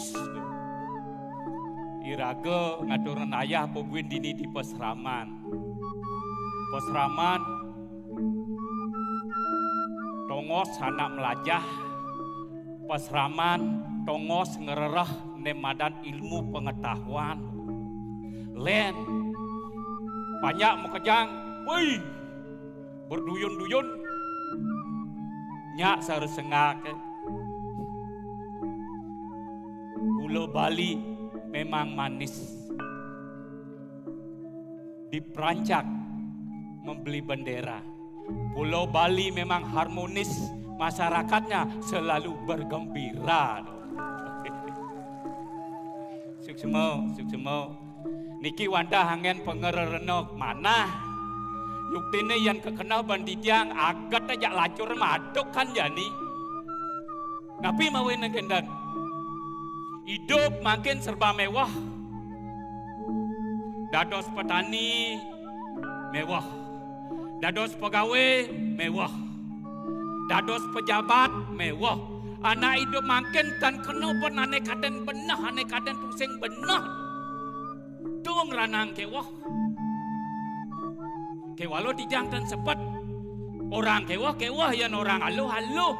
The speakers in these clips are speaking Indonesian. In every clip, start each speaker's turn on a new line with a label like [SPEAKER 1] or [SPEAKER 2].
[SPEAKER 1] manis. Iraga ngaturan ayah pembuin dini di Pasraman. Pasraman tongos anak melajah. Pasraman tongos ngererah nemadan ilmu pengetahuan. Len banyak mekejang, woi berduyun-duyun nyak saresengak. Pulau Bali memang manis. Diperancak membeli bendera. Pulau Bali memang harmonis, masyarakatnya selalu bergembira. Suksemo. Niki wanda hangen pengerenok mana? Yuktine yang kekenal banditiang agat aja lacur madok kan jani. Tapi mawin kendan. Hidup makin serba mewah. Dados petani mewah. Dados pegawai mewah. Dados pejabat mewah. Anak hidup makin dan kenapa ane kaden benah, ane kaden pusing benah. Tuang ranang kewah. Kewalo dijang dan sepet. Orang kewah yang orang halo.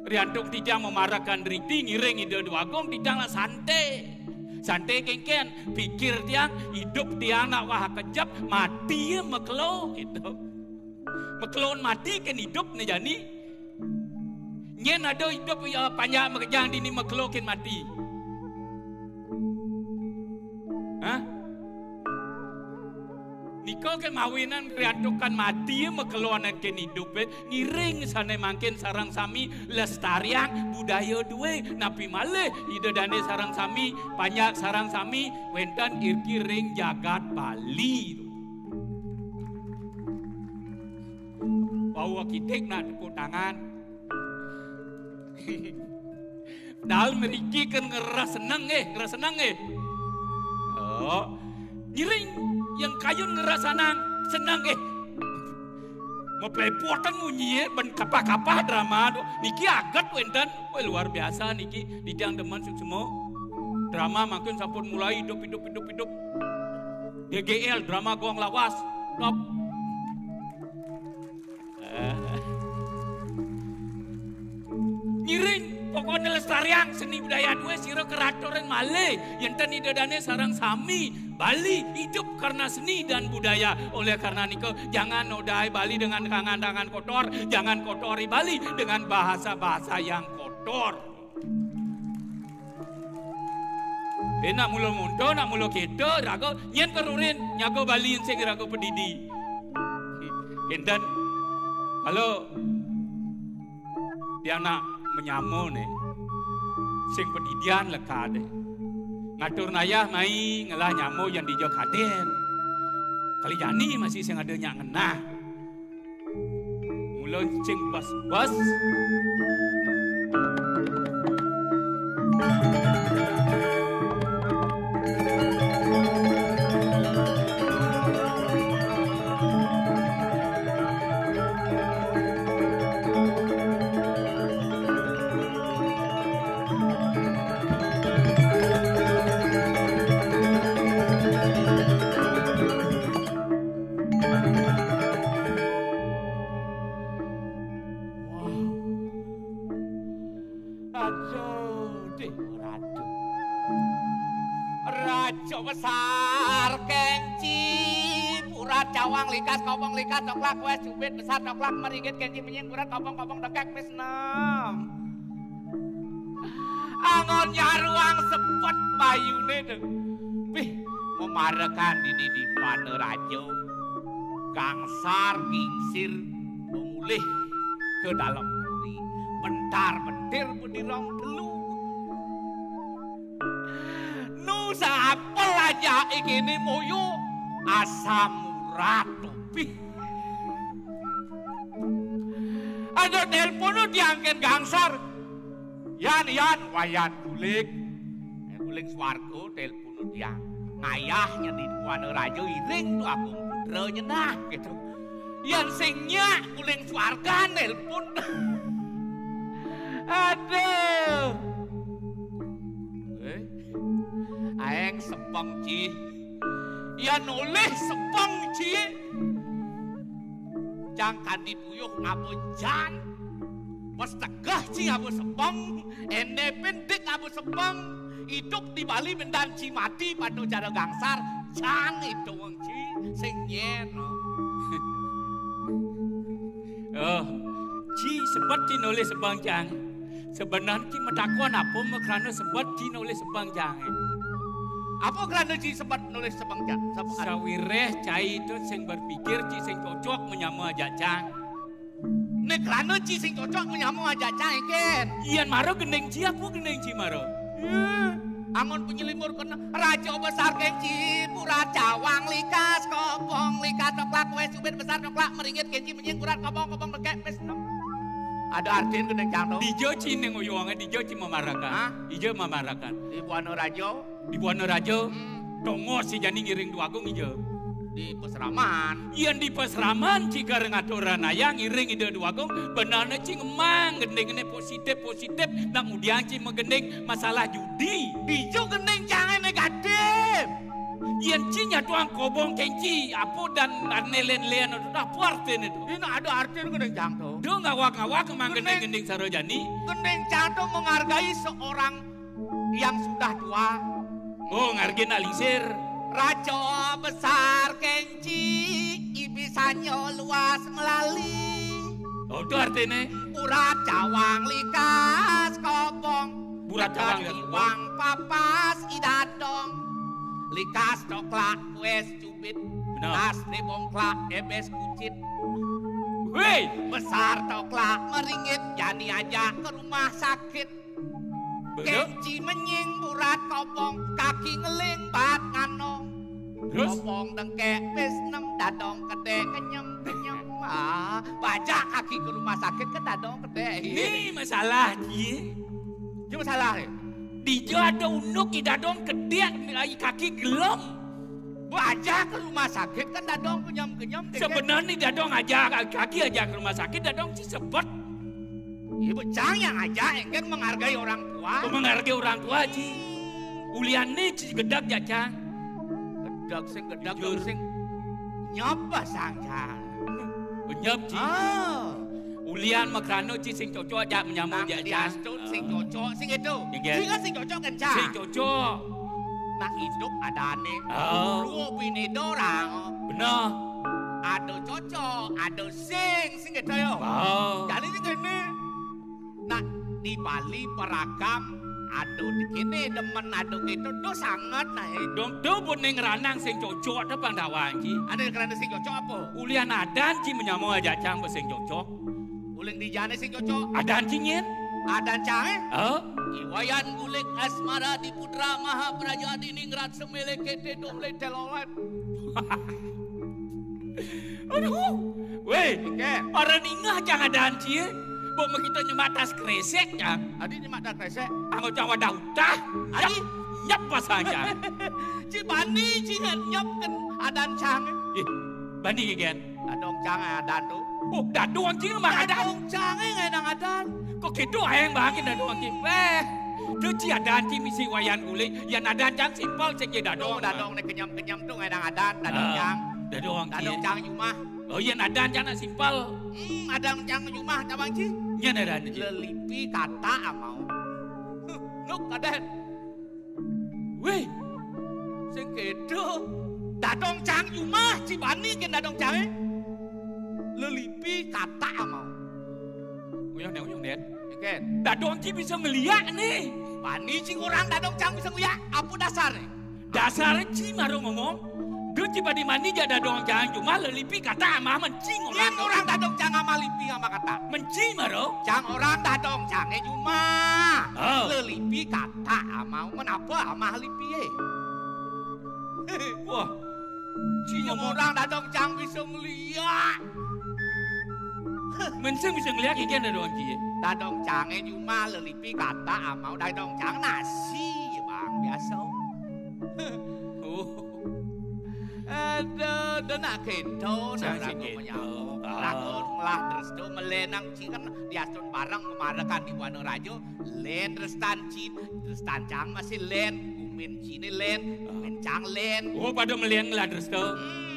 [SPEAKER 1] Riantuk dijang memarahkan riti ngiring ide duagong dijang lah santai. Santai kengken pikir tiang hidup tiang nak wah kejap mati meklo gitu. Meklon mati kan hidup nih jani. Nyen ada hidup panjang mekejang dini meklo kan mati. Hah? Niko ke mawinan riantukan mati mekeluanan ken hidup ngiring sana mangkin sarang sami lestarian budaya duwe napi malih ide dane sarang sami banyak sarang sami wentan irkiring jagat Bali. Bawa kitik nak tepuk tangan. Dal meriki kan ngeras seneng Oh, ngiring yang kayun ngerasa senang mempelepotan munyi ben kapah-kapah drama niki agat wendan luar biasa niki dijang teman semua drama makin sampun mulai hidup DGL drama Goang Lawas top ngiring pokoknya lestarian seni budaya dua siro keratoran malih yang tadi dadane sarang sami Bali hidup karena seni dan budaya. Oleh karena niko jangan nodai Bali dengan tangan kotor, jangan kotori Bali dengan bahasa-bahasa yang kotor. Nak mulo munto, nak mulo keto, rago nyen kerurin nyago Bali sing rago pedidi. Kenten kalau dia nak menyamu nih, sing pedidian lekade. Ngatur nayah mai ngelah nyamu yang dijo kaden. Kali jani masih sing ada nyak ngenah. Mulon sing bas-bas.
[SPEAKER 2] Besar kenci purat cawang likas kopong likas coklak wes cubit besar coklak merigit kenci menying purat kopong dekek wis nem angon nyaruang sepet payune deh wih memarekan ini di mana rajo gangsar gingsir memulih ke dalam bumi bentar bentir budirong delu Nusa apel aja ikini moyo asam urat topi. Ada telepon diangkat gangsar. Yan wayan kulik. Kulik swargo telepon dia. Ngayahnya di Wana Rajo iring tu aku putra nyenah gitu. Yang singnya kuling swarga telepon. Aduh. aeng sepeng ci. Ya nulis sepeng ci. Jang kandit uyuh abu jan. Pas tegah ci abu sepeng. Ene pendik abu sepeng. Hidup di Bali mendan ci mati pada cara gangsar. Jan itu wong ci sing nyeno.
[SPEAKER 1] Oh, ci sebab ci nulis sepeng jang. Sebenarnya ci medakon apa kerana sebab ci nulis sepeng jang.
[SPEAKER 2] Apa kerana ci sebab nulis sepeng jang?
[SPEAKER 1] Sawireh cai itu sing berpikir ci sing cocok menyamu ajak jang.
[SPEAKER 2] Nek kerana ci sing cocok menyamu ajak jang ken.
[SPEAKER 1] Iyan maro gendeng ci apa gendeng ci maro?
[SPEAKER 2] Angon penyelimur kena raja besar kenci pura cawang likas kopong likas coklak wes subit besar coklak meringit kenci menying kurat kopong dekek pes ada artiin gendeng jang dong.
[SPEAKER 1] Dijo ci neng uyuangnya dijo ci memarakan. Ijo memarakan.
[SPEAKER 2] Di Buana Rajo.
[SPEAKER 1] Di Buana Rajo. Tongo si jani ngiring duagung ijo.
[SPEAKER 2] Di Peseraman.
[SPEAKER 1] Iyan di Peseraman jika rengaturan ayang ngiring ide duagung benarnya ci ngemang gendeng ini positif nak mudian ci menggendeng masalah judi.
[SPEAKER 2] Dijo gendeng jangan negatif.
[SPEAKER 1] Iyan ci nyatuang kobong kenci apu dan nelen-len itu dah puartin itu.
[SPEAKER 2] Ini ada artiin gendeng jang tuh.
[SPEAKER 1] Do ngawak-ngawak kemang gendeng sarojani.
[SPEAKER 2] Gendeng jang tuh menghargai seorang yang sudah tua.
[SPEAKER 1] Oh ngargain alisir.
[SPEAKER 2] Raja besar kenci ibisanyo luas melali.
[SPEAKER 1] Oh itu artinya
[SPEAKER 2] Urat cawang likas kopong.
[SPEAKER 1] Burat cawang likas
[SPEAKER 2] iwang papas idadong. Likas coklak wes cubit. Tas dibongklak ebes kucit.
[SPEAKER 1] Weh
[SPEAKER 2] Besar coklak meringit jani aja ke rumah sakit. Kenci menying burat kopong kaki ngeling bat nganong.
[SPEAKER 1] Terus?
[SPEAKER 2] Kopong dengkek pes nem dadong kede kenyem bajak kaki ke rumah sakit ke dadong kede.
[SPEAKER 1] Ini masalah ji.
[SPEAKER 2] Ini masalah ya?
[SPEAKER 1] Dijo ada unuk idadong kede kaki gelom.
[SPEAKER 2] Bajak ke rumah sakit kan dadong kenyem.
[SPEAKER 1] Sebenarnya dadong aja kaki aja ke rumah sakit dadong si sepet.
[SPEAKER 2] Ibu cang yang aja engken menghargai orang tua.
[SPEAKER 1] Menghargai orang tua ji. Ulian nih si gedak ya cang.
[SPEAKER 2] Gedak sing nyoba sang cang.
[SPEAKER 1] Nyop ji. Ulian makrano ci sing cocok aja menyambung aja cang.
[SPEAKER 2] Sing cocok sing itu. Sing kan sing cocok kan cang.
[SPEAKER 1] Sing cocok.
[SPEAKER 2] Nak hidup ada aneh. Lu bini dorang.
[SPEAKER 1] Benar.
[SPEAKER 2] Ada cocok, ada sing gitu yo. Jadi sing gini. Nah di Bali peragam aduh di kini demen aduh gitu tuh sangat nah
[SPEAKER 1] dong tuh pun neng ranang sing cocok ada pandawan ji
[SPEAKER 2] ada kerana sing cocok apa
[SPEAKER 1] ulian adan ji menyamuk aja cang sing cocok
[SPEAKER 2] uling di jane sing cocok
[SPEAKER 1] adan cingin
[SPEAKER 2] adan cange
[SPEAKER 1] iwayan
[SPEAKER 2] gulik asmara di putra maha praja di ningrat semele kete domle telolet
[SPEAKER 1] aduh weh orang ingah jangan adan ji Bok kita nyemak tas kresek ya.
[SPEAKER 2] Adi nyemak tas kresek.
[SPEAKER 1] Anggo cawa dautah. Adi nyep pasangnya.
[SPEAKER 2] Ci bani ci nyep kan adan cang.
[SPEAKER 1] Bani gen.
[SPEAKER 2] Adong cang adan tu.
[SPEAKER 1] Oh daduang cing mah adan.
[SPEAKER 2] Adong cang nang adan.
[SPEAKER 1] Kok gitu ayang bangin daduang cing. Tu ci adan ci misi wayan gule. Yan adan cang simpel sing dadong.
[SPEAKER 2] Dadong nek kenyam tu nang adan dadong cang.
[SPEAKER 1] Dadong
[SPEAKER 2] cang nyumah.
[SPEAKER 1] Oh iya adan cang simpel.
[SPEAKER 2] Adang cang nyumah cabang ci.
[SPEAKER 1] Nya adan
[SPEAKER 2] lelipi kata amau. Nuk adan.
[SPEAKER 1] Weh.
[SPEAKER 2] Sing kedo. Dadong cang nyumah ci bani ke dadong cang. Lelipi kata amau.
[SPEAKER 1] Uyang net.
[SPEAKER 2] Iken.
[SPEAKER 1] Dadong ci bisa ngeliat nih.
[SPEAKER 2] Bani cing orang dadong cang bisa ngeliat. Apa dasarnya?
[SPEAKER 1] Dasarnya ci maro ngomong. Dia tiba di mani jada dong cang cuma lelipi kata amah mencing orang.
[SPEAKER 2] Orang dadong cang ama lipi ama kata.
[SPEAKER 1] Mencing maro.
[SPEAKER 2] Cang orang dadong cangnya cuma. Lelipi kata ama. Kenapa ama lipi
[SPEAKER 1] Wah.
[SPEAKER 2] Cing orang dadong cang bisa ngeliat.
[SPEAKER 1] Mencing bisa ngeliat ikan dadong cing.
[SPEAKER 2] Dadong cangnya cuma lelipi kata ama. Dadong cang nasi bang biasa. Aduh, nak kento, nak menyambung. Rakun ngelah terus tu melenang cikan diasun barang memarakan di Buana Rajo. Len restan cin, restan cang masih len min cine len, min cang len.
[SPEAKER 1] Oh pada meliang lah resto.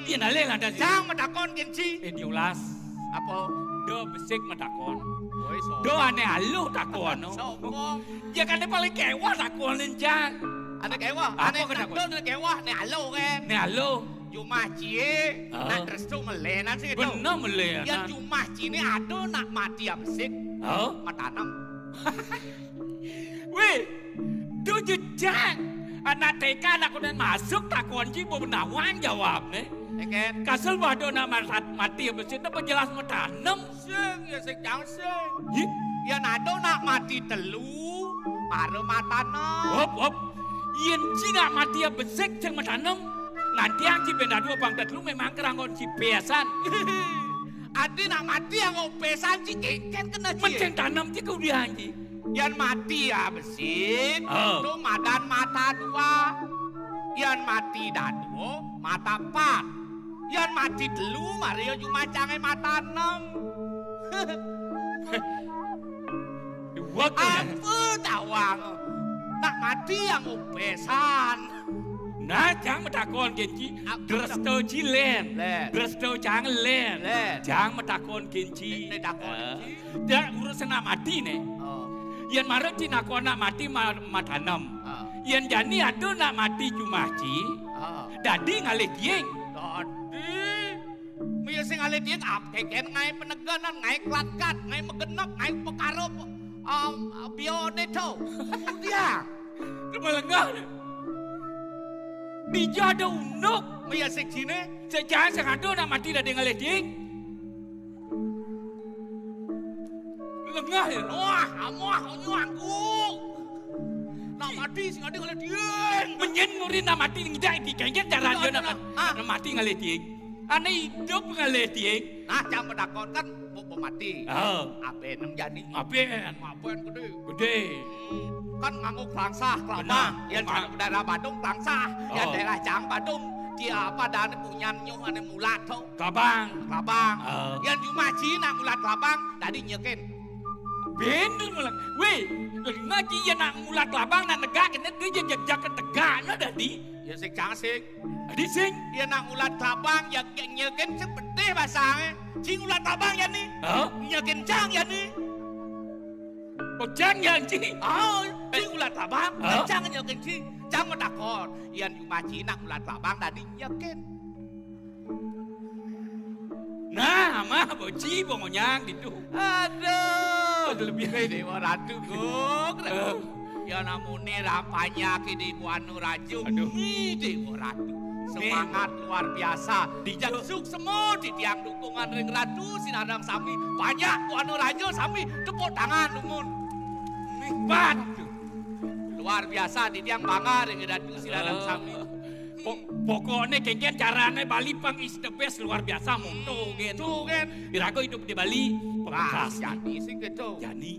[SPEAKER 1] Iya nale lah dah.
[SPEAKER 2] Cang medakon genci.
[SPEAKER 1] Diulas.
[SPEAKER 2] Apa?
[SPEAKER 1] Do besik medakon.
[SPEAKER 2] Woi so.
[SPEAKER 1] Do aneh aluh takon.
[SPEAKER 2] Sombong.
[SPEAKER 1] Ya kan dia paling kewah takonin Jang.
[SPEAKER 2] Ane kewah, ane kenapa? Ane kewah, ne alo kan.
[SPEAKER 1] Ne aluh.
[SPEAKER 2] Jumah cie, nak restu melenan sih itu.
[SPEAKER 1] Bener melenan.
[SPEAKER 2] Ya jumah cini ada nak mati abisik.
[SPEAKER 1] Oh,
[SPEAKER 2] Matanam.
[SPEAKER 1] weh, do jejak. Anak TK anak udah masuk takon ci mau benawang jawab nih.
[SPEAKER 2] Eken.
[SPEAKER 1] Kasel wado nama mati abisik, apa jelas metanam.
[SPEAKER 2] Sing, ya sing jang sing.
[SPEAKER 1] Yih,
[SPEAKER 2] Ya nado nak mati telu, para matanam.
[SPEAKER 1] hop. Yen ci nak mati abisik ceng metanam. Nanti yang ci benda dua bang lu memang kerangon ci besan.
[SPEAKER 2] Adi nak mati yang opesan ci keken kena cie.
[SPEAKER 1] Menceng tanam ci kau dianji.
[SPEAKER 2] Yan mati ya besik,
[SPEAKER 1] Oh.
[SPEAKER 2] tu madan mata dua. Yan mati dadu, mata empat. Yan mati telu, Mario cuma cangai mata enam.
[SPEAKER 1] Dua kena.
[SPEAKER 2] Apa tawang? Nak mati yang opesan.
[SPEAKER 1] Nah, jangan metakon genci. Dresto ci len.
[SPEAKER 2] Len.
[SPEAKER 1] Dresto jangan len.
[SPEAKER 2] Len.
[SPEAKER 1] Jangan metakon genci.
[SPEAKER 2] Nek takon genci.
[SPEAKER 1] Dah urusan nak mati nih.
[SPEAKER 2] Oh.
[SPEAKER 1] Yang marah ci nakon nak mati matanam.
[SPEAKER 2] Oh.
[SPEAKER 1] Yang jani ada nak mati cuma ci.
[SPEAKER 2] Oh.
[SPEAKER 1] Dadi ngalih dieng.
[SPEAKER 2] Tadi, mia sing ale diet keken ngai peneganan, ngai klatkat, ngai megenap, ngai pekarup, bioneto. Dia,
[SPEAKER 1] Kemelengah. Bija ada unuk.
[SPEAKER 2] mia sing cine,
[SPEAKER 1] Sejalan sengado nak mati dah ngalih dieng. Lengah ya.
[SPEAKER 2] wah, amuah, nyuangku. Nak mati sing ade ngale dieng.
[SPEAKER 1] Menyen ngurin nak mati ngidai di kengket jalan dia nak mati ngalih dieng. Ane hidup ngalih dieng.
[SPEAKER 2] Nah, jam pedakon kan mati.
[SPEAKER 1] Oh,
[SPEAKER 2] Ape nem jadi.
[SPEAKER 1] apen.
[SPEAKER 2] Apen gede.
[SPEAKER 1] Gede.
[SPEAKER 2] Kan nganggo klangsah,
[SPEAKER 1] Benar.
[SPEAKER 2] kelapa. Yang daerah Badung klangsah. Yang
[SPEAKER 1] Oh.
[SPEAKER 2] daerah Jang Badung. Dia apa dan punya nyong ane mulat tau.
[SPEAKER 1] Kabang.
[SPEAKER 2] Kelabang.
[SPEAKER 1] Oh.
[SPEAKER 2] Yang cuma Cina mulat kelabang tadi nyekin.
[SPEAKER 1] Bener malah. Weh, ngaji ya nak mulat labang nak negak kena dia jak ke tegak na dadi.
[SPEAKER 2] Ya sing canggih.
[SPEAKER 1] Adi sing.
[SPEAKER 2] Dia nak mulat kelabang yang nyekin sepedih basahnya. Cing mulat kelabang ya nih.
[SPEAKER 1] Oh,
[SPEAKER 2] Nyekin cang ya nih.
[SPEAKER 1] ojang yang ci.
[SPEAKER 2] Oh, cing mulat kelabang.
[SPEAKER 1] Oh.
[SPEAKER 2] Cang nyekin cing. Cang medakon. Yang cuma Cina mulat kelabang tadi nyekin.
[SPEAKER 1] Nah, mah boci bongonyang gitu.
[SPEAKER 2] Aduh.
[SPEAKER 1] Ada lebih.
[SPEAKER 2] Dewa Ratu gok.
[SPEAKER 1] Eh.
[SPEAKER 2] Ya namune rampanya ke Dewa Anu Raju.
[SPEAKER 1] Aduh.
[SPEAKER 2] Dewa Ratu. Semangat luar biasa. Dijaksuk semua di tiang dukungan ring Ratu Sinadang Sami. Banyak Bu Anu Raju Sami tepuk tangan numun.
[SPEAKER 1] Nikmat.
[SPEAKER 2] Luar biasa di tiang bangga ring Ratu Sinadang Sami.
[SPEAKER 1] Pokoknya kengken caranya Bali pang is the best luar biasa mutu gen.
[SPEAKER 2] Tuh kan.
[SPEAKER 1] Irago hidup di Bali
[SPEAKER 2] Nah,
[SPEAKER 1] pengkas.
[SPEAKER 2] jadi sih gitu.
[SPEAKER 1] Jani.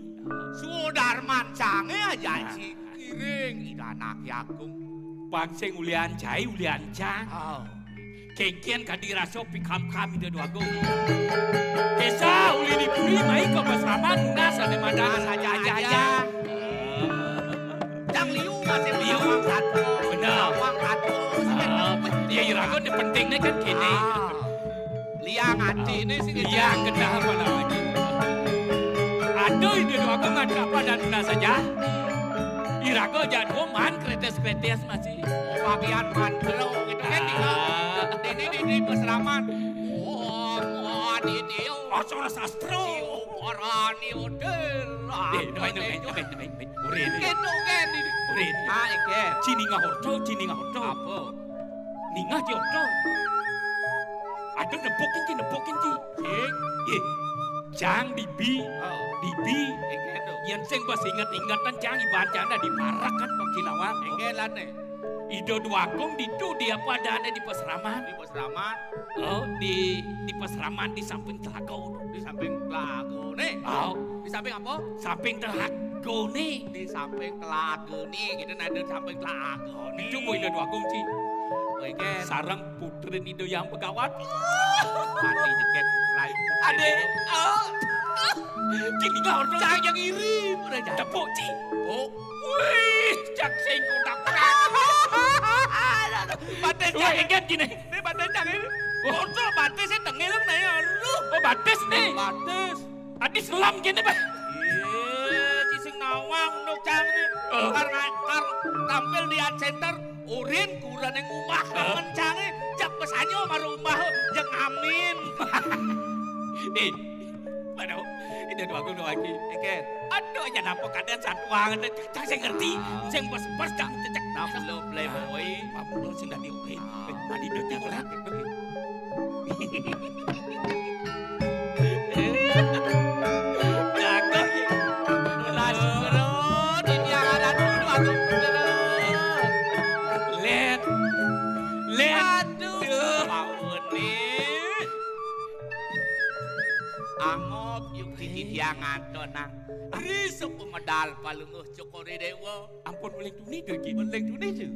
[SPEAKER 2] Sudarman cange aja sih. Kiring idana Agung.
[SPEAKER 1] Bang sing ulian cai ulian cang.
[SPEAKER 2] Oh.
[SPEAKER 1] Kengken kadiraso pikam kami de dua go. Kesa uli di puri mai ko pasaman nas ade madan saja aja.
[SPEAKER 2] Jang liu masih
[SPEAKER 1] Liu.
[SPEAKER 2] liu satu.
[SPEAKER 1] Benar.
[SPEAKER 2] Uang satu.
[SPEAKER 1] Ya irago ni pentingnya kan kini.
[SPEAKER 2] Liang hati ini sih gitu.
[SPEAKER 1] Iya kenal mana lagi. Aduh itu dua go ngan apa dan nas saja. Irago jadwo man kretes masih.
[SPEAKER 2] Bagian mandro gitu kan di peseraman. Oh, di dia.
[SPEAKER 1] Asal sastro.
[SPEAKER 2] Orani order.
[SPEAKER 1] Baik. Ure.
[SPEAKER 2] Gitu kan.
[SPEAKER 1] Ure.
[SPEAKER 2] Ah, ikan.
[SPEAKER 1] Cini ngahorto.
[SPEAKER 2] Apa?
[SPEAKER 1] Ninga di orto. Ada nepokin ci.
[SPEAKER 2] Cik.
[SPEAKER 1] Ye. Jang dibi.
[SPEAKER 2] Oh,
[SPEAKER 1] Dibi.
[SPEAKER 2] ikan tuh.
[SPEAKER 1] Yang sing pas ingat-ingatan jang iban jang dah diparakan kok Cilawang.
[SPEAKER 2] Ikan lah nih.
[SPEAKER 1] Ido duagung ditu dia padane di peseraman.
[SPEAKER 2] Di peseraman.
[SPEAKER 1] Oh, di peseraman di samping telaga.
[SPEAKER 2] Di samping telaga nih.
[SPEAKER 1] Oh,
[SPEAKER 2] Di samping apa?
[SPEAKER 1] samping telaga nih.
[SPEAKER 2] Di samping telaga nih. Gitu nah di samping telaga nih.
[SPEAKER 1] Itu boy ido duagung ci.
[SPEAKER 2] Ikan.
[SPEAKER 1] Sarang putrin ido yang pegawat.
[SPEAKER 2] Mati jeket lain.
[SPEAKER 1] Ade. Oh. Cini ngahorto.
[SPEAKER 2] Jangan yang iri. Udah jadi.
[SPEAKER 1] Tepuk ci.
[SPEAKER 2] Oh.
[SPEAKER 1] Wih, jak sing kotak.
[SPEAKER 2] Batis
[SPEAKER 1] Wah,
[SPEAKER 2] cang.
[SPEAKER 1] ingat gini.
[SPEAKER 2] Ini batis cang ini. Bocor batis ini tenggelam nih ya.
[SPEAKER 1] Oh, batis nih.
[SPEAKER 2] Batis.
[SPEAKER 1] Adi selam gini, Pak.
[SPEAKER 2] Cising nawang untuk cang ini. Karena tampil di art center. Urin kurang yang umah. Kangen cang ini. Jak pesanyo maru umah. Jak amin.
[SPEAKER 1] Nih. Waduh, ini dua gunung lagi.
[SPEAKER 2] Iken.
[SPEAKER 1] Aduh, aja nampak keadaan satu wangan. Cang saya ngerti. Saya pas cang cecek.
[SPEAKER 2] Lo playboy.
[SPEAKER 1] Kamu lo sing dadi urin. Adi dotnya ulah.
[SPEAKER 2] Angop yung titiyangan to nang riso pemedal palunguh cokori dewa.
[SPEAKER 1] Ampun beling tuni deh gitu.
[SPEAKER 2] Beling dunia je.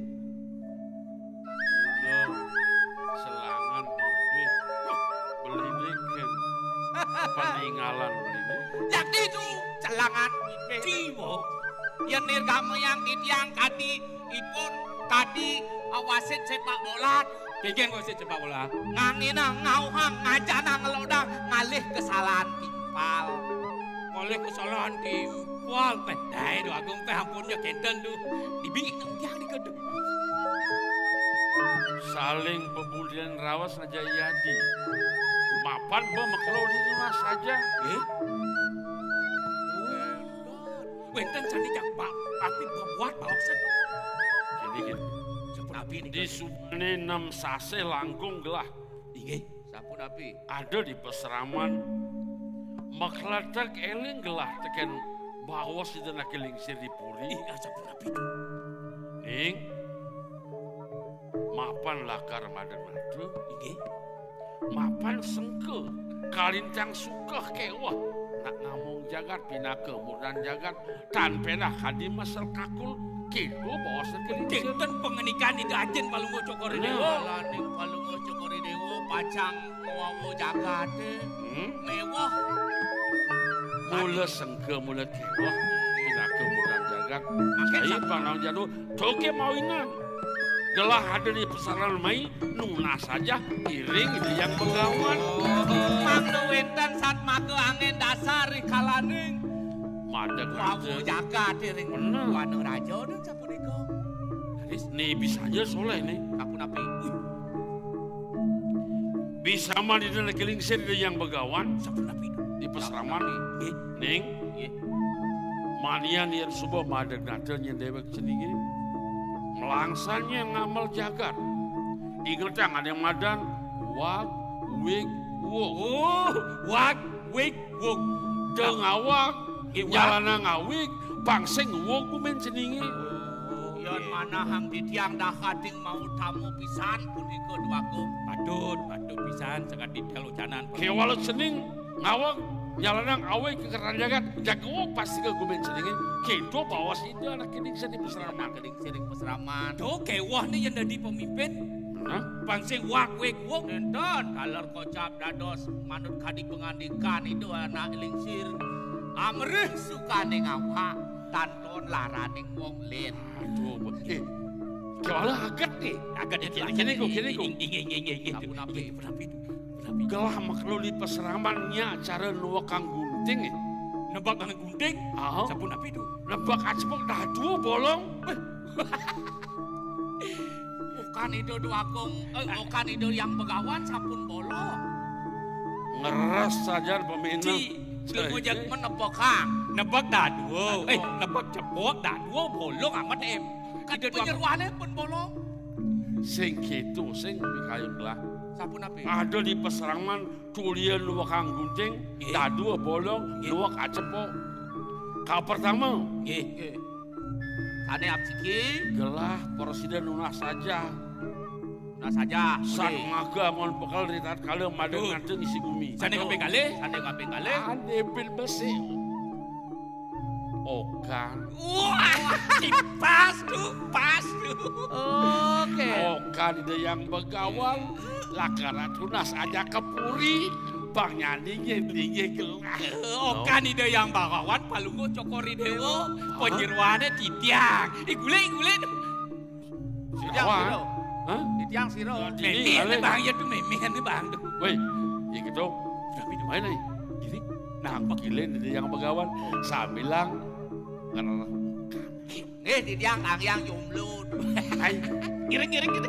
[SPEAKER 3] Selangan dibeh belinekan peninggalan beline.
[SPEAKER 2] Yang itu celangan ibe.
[SPEAKER 1] Cibo.
[SPEAKER 2] Yang nirgama yang titiang kadi ipun kadi awasit sepak bola.
[SPEAKER 1] Kegen kok sih cepat bola.
[SPEAKER 2] Ngangina ngauhang ngajana ngelodang ngalih kesalahan timpal.
[SPEAKER 1] Oleh kesalahan timpal. Pedai doa agung teh ampunnya kenten tuh. Dibingit nang tiang di kedua.
[SPEAKER 3] Saling pebulian rawas saja yadi. Mapan bo makelo di rumah saja.
[SPEAKER 1] Wenten sani jak pak api buat bawsen.
[SPEAKER 3] Jadi di subane 6 sase langkung gelah.
[SPEAKER 1] Inggih.
[SPEAKER 2] Sampun api.
[SPEAKER 3] Ada di peseraman makladak eling gelah teken bawas di dana kelingsir di puri.
[SPEAKER 1] Sampun api.
[SPEAKER 3] Ning mapan lakar madu.
[SPEAKER 1] Inggih.
[SPEAKER 3] Mapan sengke kalintang sukah kewah nak ngamung jagat pinake mudan jagat tan penah kadi masal kakul kidu bawa sekelincir.
[SPEAKER 1] Kenten pengenikan itu ajen palunggo cokori dewa.
[SPEAKER 2] Laning palunguh cokori dewa pacang wawo jagate. Mewah.
[SPEAKER 3] Mula sengke mula kewah pinake mudan jagat.
[SPEAKER 2] Makin
[SPEAKER 3] Saya panau jadu toke mawinan. Gelah ada di pesaran mai nuna saja iring itu yang begawan.
[SPEAKER 2] Mangke wenten sat make angin dasar kalaning.
[SPEAKER 3] Madeg
[SPEAKER 2] Wawo
[SPEAKER 3] aja.
[SPEAKER 2] jagat ring
[SPEAKER 3] Bener.
[SPEAKER 2] wana raja dan sapunika.
[SPEAKER 3] Nih bisa aja soleh nih.
[SPEAKER 2] Kapun api.
[SPEAKER 3] Bisa mah di dalam kelingsir yang begawan
[SPEAKER 1] Sampun api.
[SPEAKER 3] di peseraman
[SPEAKER 1] Nggih.
[SPEAKER 3] ning manian yang subuh madeg nadelnya dewek ceninggi melangsanya ngamal jagat inget yang ada yang madan wak wik wok
[SPEAKER 1] Wak, wik, wuk.
[SPEAKER 3] dengawak jalana ngawik pangsing wok kumen ceninggi
[SPEAKER 2] Yon mana hang di tiang dah kading mau tamu pisan punika duaku.
[SPEAKER 1] Patut pisan sekali dalu canan.
[SPEAKER 3] kewalau cening ngawak jalana ngawik ke keran jagat jago pasti ke kumen ceninggi kedo bawas itu anak kening seni peseraman
[SPEAKER 2] Keling siring peseraman.
[SPEAKER 1] Do kewah nih yang jadi pemimpin.
[SPEAKER 3] Hah?
[SPEAKER 1] Pangsing wak, wik, wuk.
[SPEAKER 2] Nenten kalar kocap dados manut kadi pengandikan itu anak lingsir. Amrih sukane ngawak tanton laraning wong lin.
[SPEAKER 3] Aduh, kewala agak nih.
[SPEAKER 1] Agak
[SPEAKER 3] Kini ku.
[SPEAKER 1] Inggih.
[SPEAKER 2] Sampun api.
[SPEAKER 1] Penapi.
[SPEAKER 3] Gelah makhluk di peseramannya cara nuwa kang gunting.
[SPEAKER 1] Nebak dengan gunting.
[SPEAKER 3] Ah,
[SPEAKER 1] Sampun api tuh.
[SPEAKER 3] nebak acepok dah dua bolong.
[SPEAKER 2] Bukan itu duakung, bukan itu yang begawan sampun bolo.
[SPEAKER 3] Ngeres saja pemina.
[SPEAKER 2] Ilmu jak menepok hang.
[SPEAKER 1] Nebak dah dua. Nebak cepok dah dua bolong amat em.
[SPEAKER 2] Kan penyeruannya pun bolong.
[SPEAKER 3] Sing gitu, sing bikayun gelah.
[SPEAKER 2] Sampun api.
[SPEAKER 3] Ada di peseraman tulian nuwa kang gunting, dah dua bolong, nuwa acepok. Kau pertama,
[SPEAKER 1] Nggih.
[SPEAKER 2] Kane absiki,
[SPEAKER 3] gelah presiden nunah saja.
[SPEAKER 2] nah saja.
[SPEAKER 3] Sang maga mon bekal di tat kala madeng nganteng isi bumi.
[SPEAKER 1] Sane kabeh kalih.
[SPEAKER 2] Sane kabeh kalih.
[SPEAKER 3] Ane bil besi. Okan.
[SPEAKER 1] Wah, pas tuh.
[SPEAKER 2] Oke.
[SPEAKER 3] Okan ide yang begawang. Lakaran tunas aja kepuri. Bang nyanyi gelah.
[SPEAKER 1] Okan ide yang bakawan palunggo cokori dewa. Penyeruane titiang. Igule.
[SPEAKER 2] Tiang
[SPEAKER 3] Nawa.
[SPEAKER 2] siro.
[SPEAKER 3] Hah?
[SPEAKER 2] Di tiang siro.
[SPEAKER 1] Memehan ni bang, ya tu memehan ni bang tu.
[SPEAKER 3] Weh, ya gitu.
[SPEAKER 1] Tapi tu
[SPEAKER 3] Main nih.
[SPEAKER 1] gini,
[SPEAKER 3] Nampak gilin di yang begawan. Saya bilang, karena
[SPEAKER 2] Di tiang yang jomblo.
[SPEAKER 3] Hai,
[SPEAKER 1] iring-iring gitu.